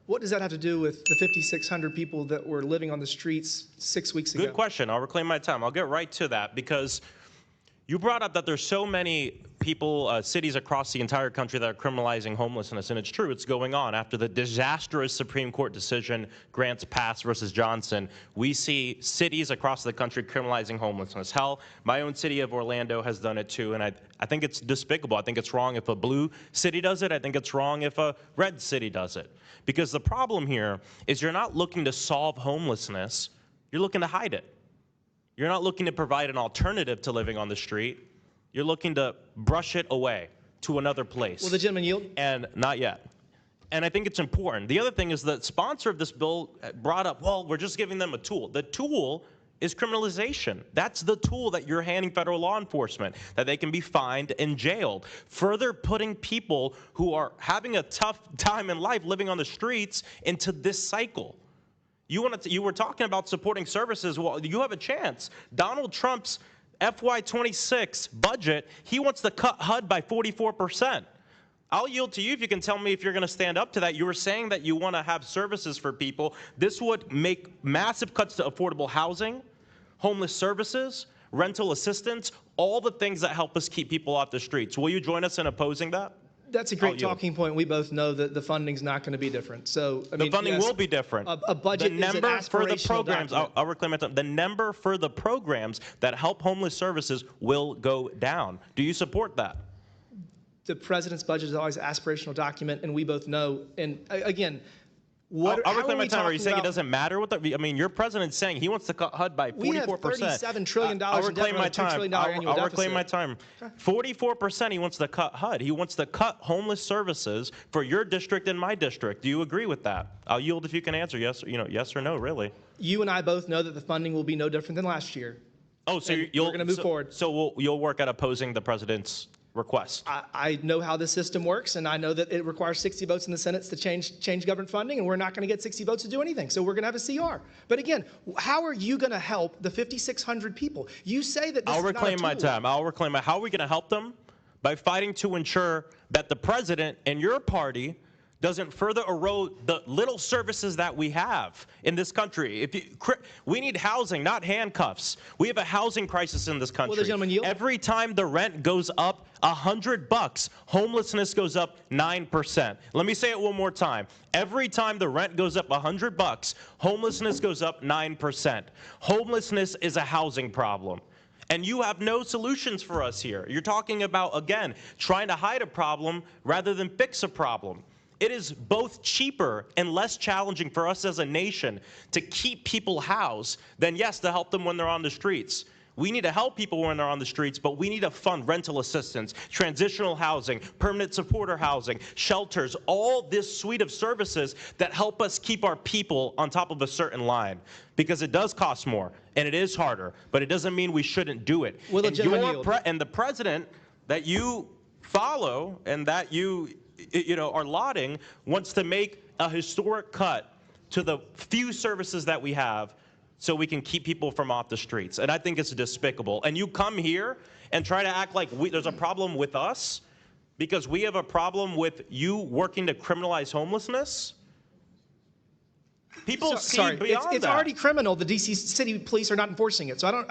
What does that have to do with the 5,600 people that were living on the streets 6 weeks ago? Good question. I'll reclaim my time. I'll get right to that because you brought up that there's so many people, cities across the entire country that are criminalizing homelessness, and it's true, it's going on. After the disastrous Supreme Court decision, Grants Pass versus Johnson, we see cities across the country criminalizing homelessness. Hell, my own city of Orlando has done it too, and I think it's despicable. I think it's wrong if a blue city does it. I think it's wrong if a red city does it. Because the problem here is you're not looking to solve homelessness, you're looking to hide it. You're not looking to provide an alternative to living on the street. You're looking to brush it away to another place. Will the gentleman yield? And not yet. And I think it's important. The other thing is the sponsor of this bill brought up, well, we're just giving them a tool. The tool is criminalization. That's the tool that you're handing federal law enforcement, that they can be fined and jailed. Further putting people who are having a tough time in life living on the streets into this cycle. You were talking about supporting services. Well, you have a chance. Donald Trump's FY26 budget, he wants to cut HUD by 44%. I'll yield to you if you can tell me if you're going to stand up to that. You were saying that you want to have services for people. This would make massive cuts to affordable housing, homeless services, rental assistance, all the things that help us keep people off the streets. Will you join us in opposing that? That's a great talking point. We both know that the funding's not going to be different. So I mean, the funding will be different. A budget is an aspirational for the programs. Document. I'll reclaim it. The number for the programs that help homeless services will go down. Do you support that? The president's budget is always an aspirational document, and we both know. And again, I'll reclaim my time. Are you saying it doesn't matter what the? I mean, your president's saying he wants to cut HUD by 44%. We have $37 trillion. I'll reclaim my time. I'll reclaim my time. Okay. 44% he wants to cut HUD. He wants to cut homeless services for your district and my district. Do you agree with that? I'll yield if you can answer yes. Yes or no, really. You and I both know that the funding will be no different than last year. Oh, so we're going to move forward. So you'll work at opposing the president's request. I know how the system works, and I know that it requires 60 votes in the Senate to change government funding, and we're not going to get 60 votes to do anything. So we're going to have a CR. But again, how are you going to help the 5,600 people? You say that this I'll reclaim my time. How are we going to help them? By fighting to ensure that the president and your party doesn't further erode the little services that we have in this country. We need housing, not handcuffs. We have a housing crisis in this country. Will the gentleman yield? Every time the rent goes up $100, homelessness goes up 9%. Let me say it one more time. Every time the rent goes up $100, homelessness goes up 9%. Homelessness is a housing problem. And you have no solutions for us here. You're talking about, again, trying to hide a problem rather than fix a problem. It is both cheaper and less challenging for us as a nation to keep people housed than, yes, to help them when they're on the streets. We need to help people when they're on the streets, but we need to fund rental assistance, transitional housing, permanent supporter housing, shelters, all this suite of services that help us keep our people on top of a certain line. Because it does cost more, and it is harder, but it doesn't mean we shouldn't do it. And the president that you follow and that you are lauding wants to make a historic cut to the few services that we have so we can keep people from off the streets. And I think it's despicable. And you come here and try to act like there's a problem with us because we have a problem with you working to criminalize homelessness. People see beyond that. It's already criminal. The D.C. City Police are not enforcing it. So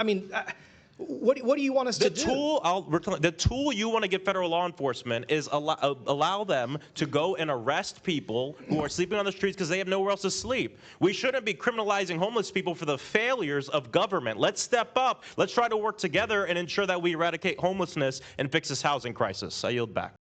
what do you want us to do? The tool you want to give federal law enforcement is allow them to go and arrest people who are sleeping on the streets because they have nowhere else to sleep. We shouldn't be criminalizing homeless people for the failures of government. Let's step up. Let's try to work together and ensure that we eradicate homelessness and fix this housing crisis. I yield back.